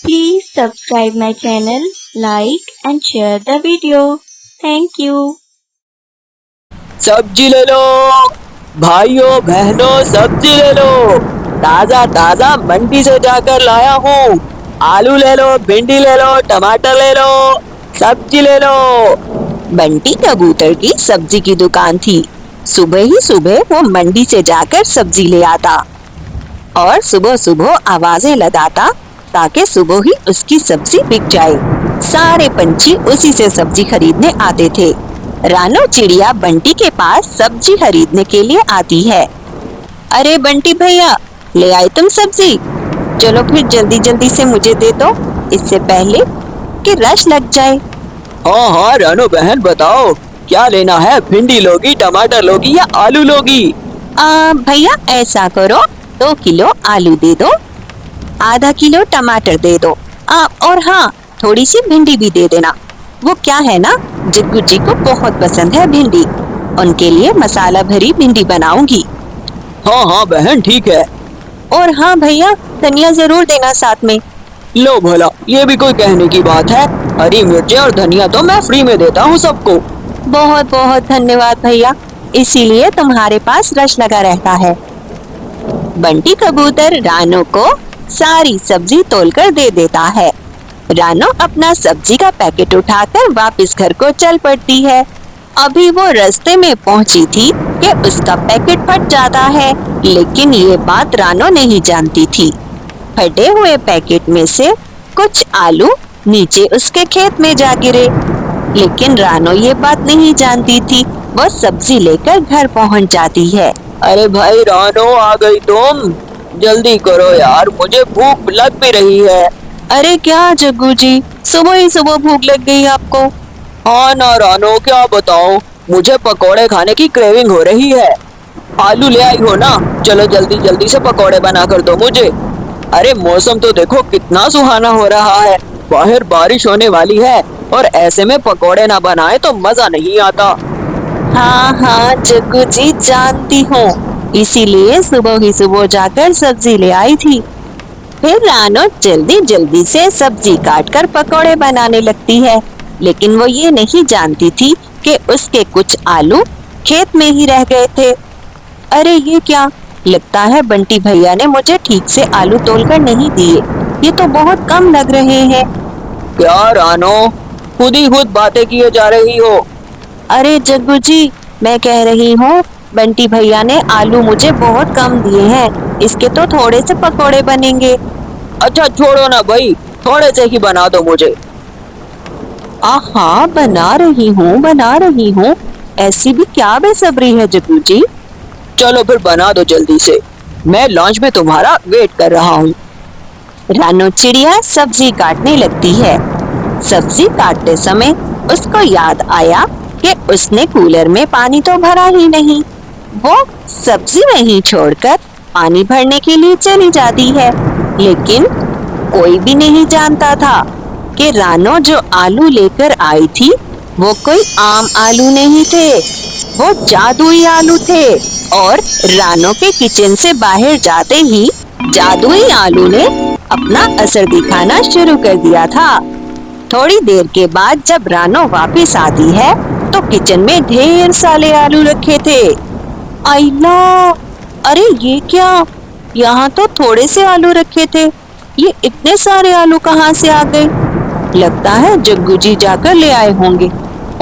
Please subscribe my channel, like and share the video. Thank you. सब्जी ले लो भाइयों बहनों, सब्जी ले लो। ताजा ताजा मंडी से जाकर लाया हूँ। आलू ले लो, भिंडी ले लो, टमाटर ले लो, सब्जी ले लो। बंटी कबूतर की सब्जी की दुकान थी। सुबह ही सुबह वो मंडी से जाकर सब्जी ले आता और सुबह सुबह आवाजें लगाता ताकि सुबह ही उसकी सब्जी बिक जाए। सारे पंछी उसी से सब्जी खरीदने आते थे। रानो चिड़िया बंटी के पास सब्जी खरीदने के लिए आती है। अरे बंटी भैया, ले आए तुम सब्जी? चलो फिर जल्दी जल्दी से मुझे दे दो, इससे पहले कि रश लग जाए। हाँ हाँ रानो बहन, बताओ क्या लेना है? भिंडी लोगी, टमाटर लोगी या आलू लोगी? भैया ऐसा करो, 2 किलो आलू दे दो, आधा किलो टमाटर दे दो, और हाँ थोड़ी सी भिंडी भी दे देना। वो क्या है ना, जिग्गू जी को बहुत पसंद है भिंडी, उनके लिए मसाला भरी भिंडी बनाऊंगी। हाँ हाँ बहन ठीक है। और हाँ भैया, धनिया जरूर देना साथ में। लो भला, ये भी कोई कहने की बात है? हरी मिर्ची और धनिया तो मैं फ्री में देता हूँ सबको। बहुत बहुत धन्यवाद भैया, इसीलिए तुम्हारे पास रश लगा रहता है। बंटी कबूतर रानो को सारी सब्जी तोलकर दे देता है। रानो अपना सब्जी का पैकेट उठाकर वापस घर को चल पड़ती है। अभी वो रास्ते में पहुंची थी कि उसका पैकेट फट जाता है, लेकिन ये बात रानो नहीं जानती थी। फटे हुए पैकेट में से कुछ आलू नीचे उसके खेत में जा गिरे, लेकिन रानो ये बात नहीं जानती थी। वो सब्जी लेकर घर पहुंच जाती है। अरे भाई रानो, आ गई तुम? जल्दी करो यार, मुझे भूख लग भी रही है। अरे क्या जग्गू जी, सुबह ही सुबह भूख लग गई आपको? हाँ ना रानो, क्या बताऊं, मुझे पकोड़े खाने की क्रेविंग हो रही है। आलू ले आई हो ना? चलो जल्दी जल्दी से पकोड़े बना कर दो मुझे। अरे मौसम तो देखो कितना सुहाना हो रहा है, बाहर बारिश होने वाली है और ऐसे में पकोड़े ना बनाए तो मजा नहीं आता। हाँ हाँ जग्गू जी, जानती हूँ, इसीलिए सुबह ही सुबह जाकर सब्जी ले आई थी। फिर रानो जल्दी जल्दी से सब्जी काटकर पकोड़े बनाने लगती है, लेकिन वो ये नहीं जानती थी कि उसके कुछ आलू खेत में ही रह गए थे। अरे ये क्या, लगता है बंटी भैया ने मुझे ठीक से आलू तोलकर नहीं दिए, ये तो बहुत कम लग रहे हैं। क्या रानो, खुद ही खुद बातें किए जा रही हो? अरे जग्गू जी, मैं कह रही हूँ बंटी भैया ने आलू मुझे बहुत कम दिए हैं, इसके तो थोड़े से पकोड़े बनेंगे। अच्छा छोड़ो ना भाई, थोड़े से ही बना दो मुझे। हाँ बना रही हूँ, ऐसी भी क्या बेसब्री है जग्गू जी। चलो फिर बना दो जल्दी से, मैं लॉन्च में तुम्हारा वेट कर रहा हूँ। रानो चिड़िया सब्जी काटने लगती है। सब्जी काटते समय उसको याद आया कि उसने कूलर में पानी तो भरा ही नहीं। वो सब्जी वहीं छोड़कर पानी भरने के लिए चली जाती है, लेकिन कोई भी नहीं जानता था कि रानो जो आलू लेकर आई थी वो कोई आम आलू नहीं थे, वो जादुई आलू थे। और रानो के किचन से बाहर जाते ही जादुई आलू ने अपना असर दिखाना शुरू कर दिया था। थोड़ी देर के बाद जब रानो वापस आती है तो किचन में ढेर सारे आलू रखे थे। आइला, अरे ये क्या, यहाँ तो थोड़े से आलू रखे थे, ये इतने सारे आलू कहाँ से आ गए? लगता है जग्गू जी जाकर ले आए होंगे,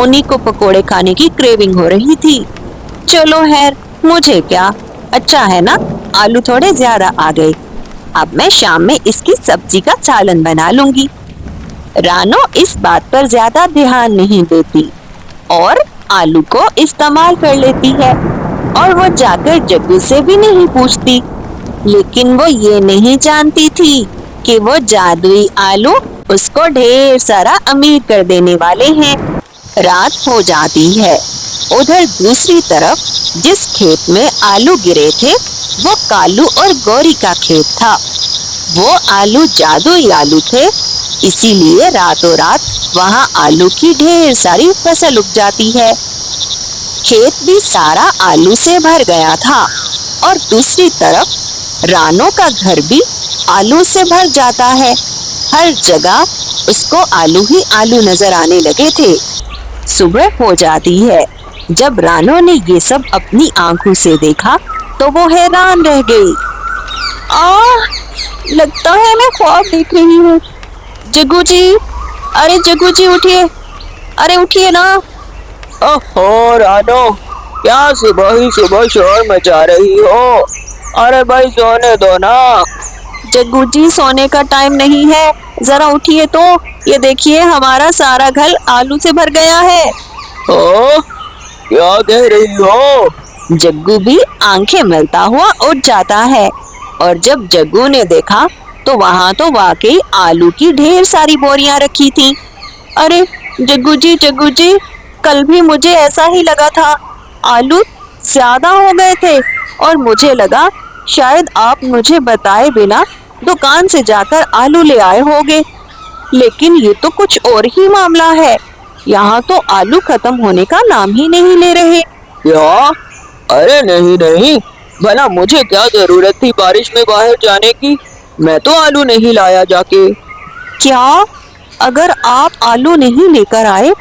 उन्हीं को पकोड़े खाने की क्रेविंग हो रही थी। चलो खैर, मुझे क्या, अच्छा है ना, आलू थोड़े ज्यादा आ गए, अब मैं शाम में इसकी सब्जी का सालन बना लूंगी। रानो इस बात पर ज्यादा ध्यान नहीं देती और आलू को इस्तेमाल कर लेती है, और वो जाकर जग्गू से भी नहीं पूछती। लेकिन वो ये नहीं जानती थी कि वो जादुई आलू उसको ढेर सारा अमीर कर देने वाले हैं। रात हो जाती है। उधर दूसरी तरफ जिस खेत में आलू गिरे थे वो कालू और गौरी का खेत था। वो आलू जादुई आलू थे, इसीलिए रातों रात वहाँ आलू की ढेर सारी फसल उग जाती है। खेत भी सारा आलू से भर गया था और दूसरी तरफ रानो का घर भी आलू से भर जाता है। हर जगह उसको आलू ही आलू नजर आने लगे थे। सुबह हो जाती है। जब रानो ने ये सब अपनी आंखों से देखा तो वो हैरान रह गई। लगता है मैं ख्वाब देख रही हूँ। जग्गू जी, अरे जग्गू जी उठिए, अरे उठिए ना। ओहो रानो, क्या सुबह ही सुबह शोर मचा रही हो? अरे भाई सोने दो ना। जग्गू जी सोने का टाइम नहीं है, जरा उठिए तो। ये देखिए हमारा सारा घर आलू से भर गया है। ओ, क्या कह रही हो? जग्गू भी आंखें मलता हुआ उठ जाता है और जब जग्गू ने देखा तो वहाँ तो वाकई आलू की ढेर सारी बोरियां रखी थी। अरे जग्गू जी, कल भी मुझे ऐसा ही लगा था, आलू ज्यादा हो गए थे और मुझे लगा शायद आप मुझे बताए बिना दुकान से जाकर आलू ले आए होगे, लेकिन ये तो कुछ और ही मामला है। यहाँ तो आलू खत्म होने का नाम ही नहीं ले रहे। क्या? अरे नहीं, भला मुझे क्या जरूरत थी बारिश में बाहर जाने की? मैं तो आलू नहीं लाया जाके। क्या? अगर आप आलू नहीं लेकर आए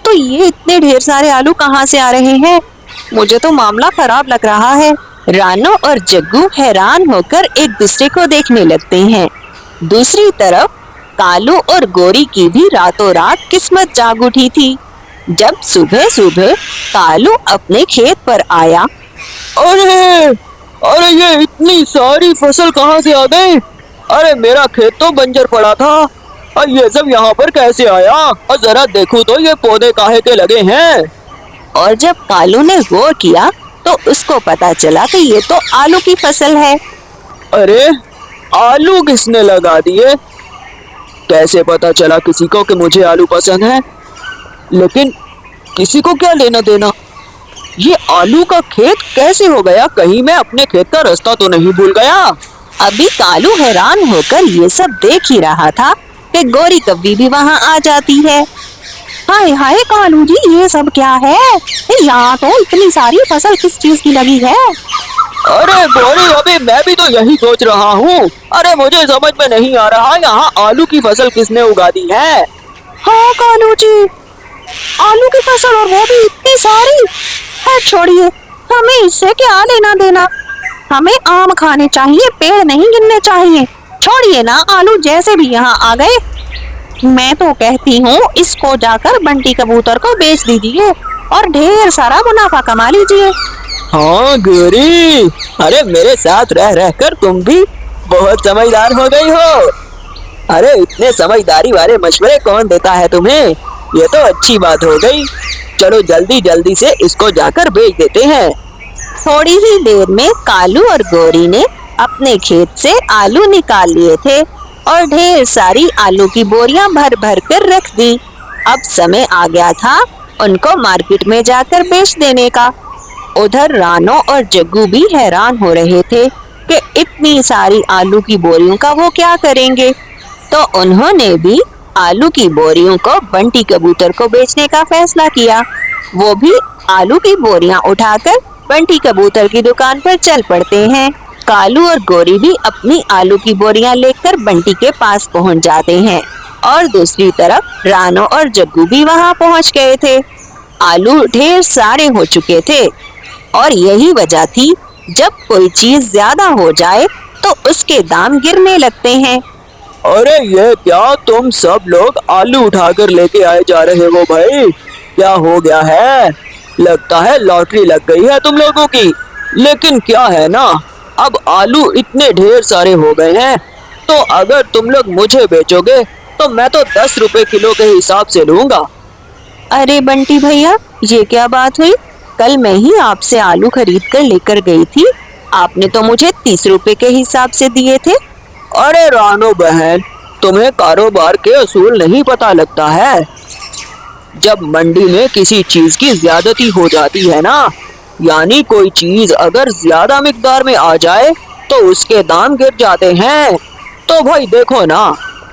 तो ये इतने ढेर सारे आलू कहाँ से आ रहे हैं? मुझे तो मामला खराब लग रहा है। रानो और जग्गू हैरान होकर एक दूसरे को देखने लगते हैं। दूसरी तरफ कालू और गोरी की भी रातों रात किस्मत जाग उठी थी। जब सुबह सुबह कालू अपने खेत पर आया। अरे ये इतनी सारी फसल कहाँ से आ गई? अरे मेरा खेत तो बंजर पड़ा था और ये सब यहाँ पर कैसे आया? और जरा देखूं तो ये पौधे काहे के लगे हैं? और जब कालू ने गौर किया तो उसको पता चला कि ये तो आलू की फसल है। अरे आलू किसने लगा दिए? कैसे पता चला किसी को कि मुझे आलू पसंद है? लेकिन किसी को क्या लेना देना? ये आलू का खेत कैसे हो गया? कहीं मैं अपने खेत का रास्ता तो नहीं भूल गया? अभी कालू हैरान होकर ये सब देख ही रहा था कि गौरी कब्बी भी वहाँ आ जाती है। हाय हाय कालू जी, ये सब क्या है? यहाँ तो इतनी सारी फसल किस चीज की लगी है? अरे गौरी, अभी मैं भी तो यही सोच रहा हूँ। अरे मुझे समझ में नहीं आ रहा यहाँ आलू की फसल किसने उगा दी है? हाँ कालू जी, आलू की फसल और वो भी इतनी सारी। छोड़िए, हमें इससे क्या लेना देना? हमें आम खाने चाहिए, पेड़ नहीं गिनने चाहिए। छोड़िए ना, आलू जैसे भी यहाँ आ गए। मैं तो कहती हूँ इसको जाकर बंटी कबूतर को बेच दीजिए और ढेर सारा मुनाफा कमा लीजिए। हाँ गौरी, अरे मेरे साथ रह रहकर तुम भी बहुत समझदार हो गई हो। अरे इतने समझदारी वाले मशवरे कौन देता है तुम्हें? ये तो अच्छी बात हो गई। चलो जल्दी से इसको जाकर बेच देते हैं। थोड़ी ही देर में कालू और गौरी ने अपने खेत से आलू निकाल लिए थे और ढेर सारी आलू की बोरियां भर भर कर रख दी। अब समय आ गया था उनको मार्केट में जाकर बेच देने का। उधर रानो और जग्गू भी हैरान हो रहे थे कि इतनी सारी आलू की बोरियों का वो क्या करेंगे, तो उन्होंने भी आलू की बोरियों को बंटी कबूतर को बेचने का फैसला किया। वो भी आलू की बोरियां उठाकर बंटी कबूतर की दुकान पर चल पड़ते हैं। कालू और गौरी भी अपनी आलू की बोरियां लेकर बंटी के पास पहुंच जाते हैं और दूसरी तरफ रानो और जग्गू भी वहां पहुंच गए थे। आलू ढेर सारे हो चुके थे और यही वजह थी, जब कोई चीज ज्यादा हो जाए तो उसके दाम गिरने लगते हैं। अरे ये क्या तुम सब लोग आलू उठाकर लेके आए जा रहे हो भाई? क्या हो गया है? लगता है लॉटरी लग गई है तुम लोगों की। लेकिन क्या है ना, अब आलू इतने ढेर सारे हो गए हैं तो अगर तुम लोग मुझे बेचोगे तो मैं तो 10 रुपए किलो के हिसाब से लूंगा। अरे बंटी भैया, ये क्या बात हुई? कल मैं ही आपसे आलू खरीद कर लेकर गई थी, आपने तो मुझे 30 रुपए के हिसाब से दिए थे। अरे रानो बहन, तुम्हें कारोबार के असूल नहीं पता लगता है। जब मंडी में किसी चीज की ज्यादती हो जाती है ना, यानी कोई चीज अगर ज्यादा मिकदार में आ जाए तो उसके दाम गिर जाते हैं। तो भाई देखो ना,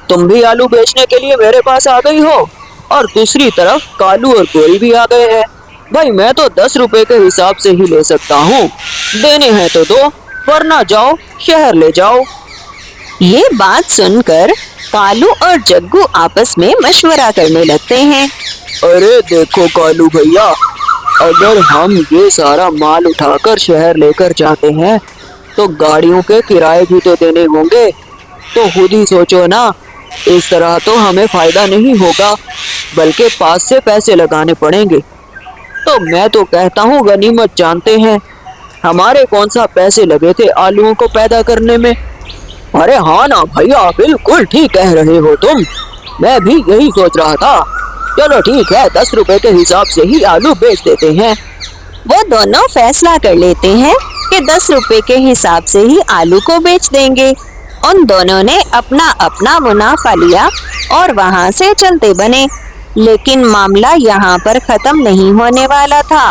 तुम भी आलू बेचने के लिए मेरे पास आ गई हो और दूसरी तरफ कालू और गौरी भी आ गए हैं। भाई मैं तो 10 रुपए के हिसाब से ही ले सकता हूँ, देने हैं तो दो, वरना जाओ शहर ले जाओ। ये बात सुनकर कालू और जग्गू आपस में मशवरा करने लगते हैं। अरे देखो कालू भैया, अगर हम ये सारा माल उठाकर शहर लेकर जाते हैं तो गाड़ियों के किराए भी तो देने होंगे। तो खुद ही सोचो ना, इस तरह तो हमें फायदा नहीं होगा, बल्कि पास से पैसे लगाने पड़ेंगे। तो मैं तो कहता हूँ गनीमत जानते हैं। हमारे कौन सा पैसे लगे थे आलूओं को पैदा करने में। अरे हाँ ना भैया, बिल्कुल ठीक कह रहे हो तुम, मैं भी यही सोच रहा था। चलो ठीक है, 10 रुपए के हिसाब से ही आलू बेच देते हैं। वो दोनों फैसला कर लेते हैं कि 10 रुपए के हिसाब से ही आलू को बेच देंगे। उन दोनों ने अपना अपना मुनाफा लिया और वहाँ से चलते बने। लेकिन मामला यहाँ पर खत्म नहीं होने वाला था।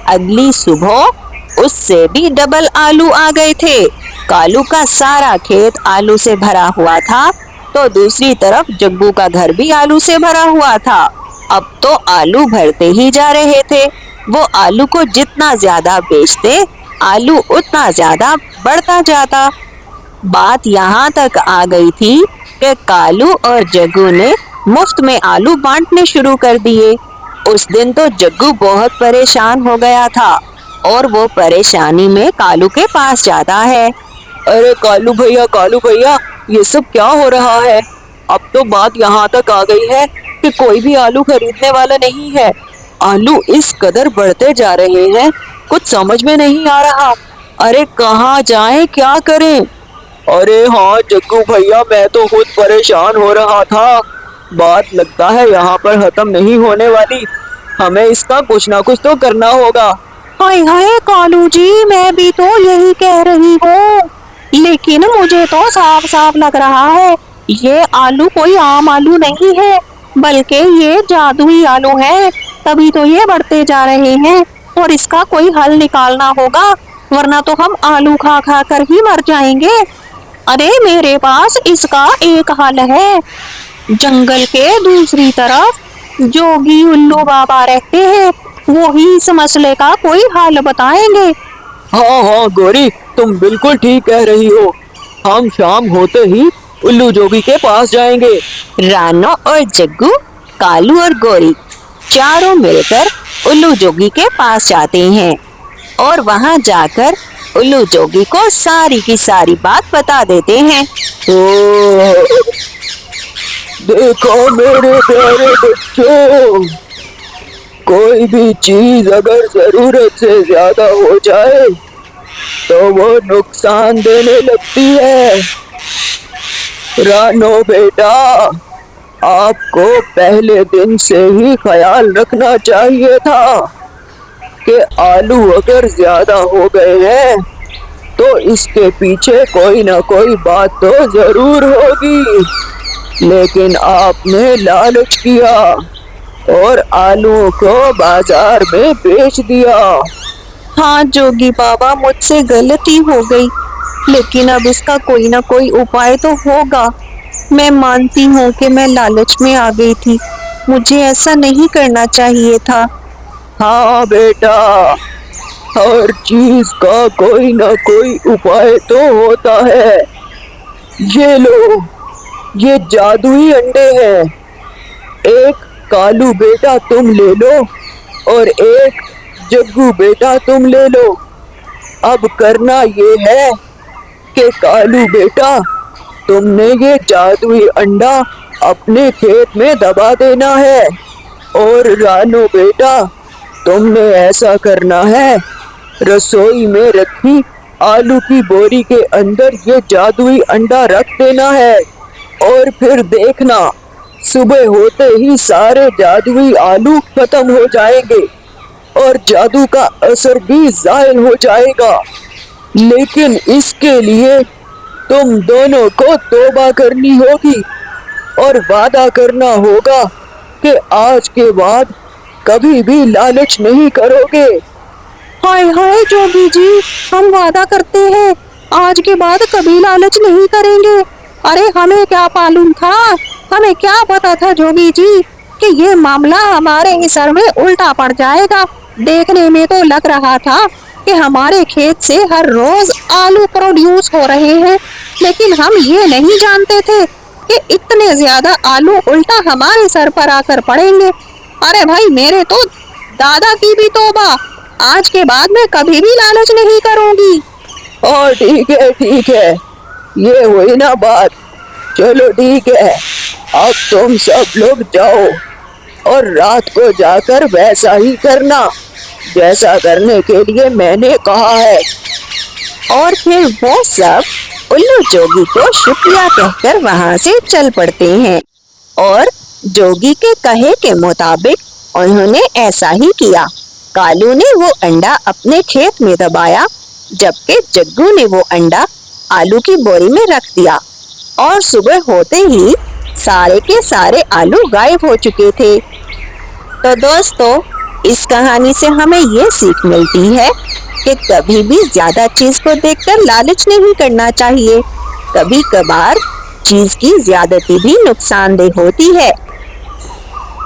अगली सुबह उससे भी डबल आलू आ गए थे। कालू का सारा खेत आलू से भरा हुआ था, तो दूसरी तरफ जग्गू का घर भी आलू से भरा हुआ था। अब तो आलू भरते ही जा रहे थे। वो आलू को जितना ज्यादा बेचते, आलू उतना ज्यादा बढ़ता जाता। बात यहाँ तक आ गई थी कि कालू और जग्गू ने मुफ्त में आलू बांटने शुरू कर दिए। उस दिन तो जग्गू बहुत परेशान हो गया था और वो परेशानी में कालू के पास जाता है। अरे कालू भैया, ये सब क्या हो रहा है? अब तो बात यहाँ तक आ गई है कि कोई भी आलू खरीदने वाला नहीं है। आलू इस कदर बढ़ते जा रहे हैं, कुछ समझ में नहीं आ रहा। अरे कहाँ जाएं, क्या करें? अरे हाँ जग्गू भैया, मैं तो खुद परेशान हो रहा था। बात लगता है यहाँ पर खत्म नहीं होने वाली, हमें इसका कुछ ना कुछ तो करना होगा। हाय हाय कालू जी, मैं भी तो यही कह रही हूँ, लेकिन मुझे तो साफ साफ लग रहा है ये आलू कोई आम आलू नहीं है, बल्कि ये जादुई आलू है। तभी तो ये बढ़ते जा रहे हैं और इसका कोई हल निकालना होगा, वरना तो हम आलू खा खा कर ही मर जाएंगे। अरे मेरे पास इसका एक हल है। जंगल के दूसरी तरफ जोगी उल्लू बाबा रहते हैं, वो ही इस मसले का कोई हल बताएंगे। हाँ गोरी, तुम बिल्कुल ठीक कह रही हो। हम शाम होते ही उल्लू जोगी के पास जाएंगे। रानो और जग्गू, कालू और गोरी चारों मिलकर उल्लू जोगी के पास जाते हैं और वहां जाकर उल्लू जोगी को सारी की सारी बात बता देते हैं। देखो मेरे प्यारे बच्चों, कोई भी चीज अगर जरूरत से ज्यादा हो जाए तो वो नुकसान देने लगती है। रानो बेटा, आपको पहले दिन से ही ख्याल रखना चाहिए था कि आलू अगर ज्यादा हो गए हैं तो इसके पीछे कोई ना कोई बात तो जरूर होगी। लेकिन आपने लालच किया और आलू को बाजार में बेच दिया। हाँ जोगी बाबा, मुझसे गलती हो गई, लेकिन अब इसका कोई ना कोई उपाय तो होगा। मैं मानती हूँ कि मैं लालच में आ गई थी, मुझे ऐसा नहीं करना चाहिए था। हाँ बेटा, हर चीज का कोई ना कोई उपाय तो होता है। ये लो, ये जादुई अंडे हैं। एक कालू बेटा तुम ले लो और एक जग्गू बेटा तुम ले लो। अब करना ये है कि कालू बेटा, तुमने ये जादुई अंडा अपने खेत में दबा देना है, और रानो बेटा, तुमने ऐसा करना है, रसोई में रखी आलू की बोरी के अंदर ये जादुई अंडा रख देना है, और फिर देखना सुबह होते ही सारे जादुई आलू खत्म हो जाएंगे और जादू का असर भी ज़ाहिर हो जाएगा। लेकिन इसके लिए तुम दोनों को तौबा करनी होगी और वादा करना होगा कि आज के बाद कभी भी लालच नहीं करोगे। हाय हाय जोगी जी, हम वादा करते हैं आज के बाद कभी लालच नहीं करेंगे। अरे हमें क्या मालूम था, हमें क्या पता था जोगी जी कि ये मामला हमारे ही सर में उल्टा पड़ जाएगा। देखने में तो लग रहा था कि हमारे खेत से हर रोज आलू प्रोड्यूस हो रहे हैं, लेकिन हम ये नहीं जानते थे कि इतने ज्यादा आलू उल्टा हमारे सर पर आकर पड़ेंगे। अरे भाई, मेरे तो दादा की भी तौबा, आज के बाद मैं कभी भी लालच नहीं करूंगी। हाँ ठीक है, ये हुई ना बात। चलो ठीक है, अब तुम सब लोग जाओ और रात को जाकर वैसा ही करना जैसा करने के लिए मैंने कहा है। और फिर वो सब उल्लू जोगी को शुक्रिया कहकर वहां से चल पड़ते हैं और जोगी के कहे के मुताबिक उन्होंने ऐसा ही किया। कालू ने वो अंडा अपने खेत में दबाया, जबकि जग्गू ने वो अंडा आलू की बोरी में रख दिया और सुबह होते ही सारे के सारे आलू गायब हो चुके थे। तो दोस्तों, इस कहानी से हमें ये सीख मिलती है कि कभी भी ज्यादा चीज को देखकर लालच नहीं करना चाहिए। कभी कभार चीज की ज्यादती भी नुकसानदेह होती है।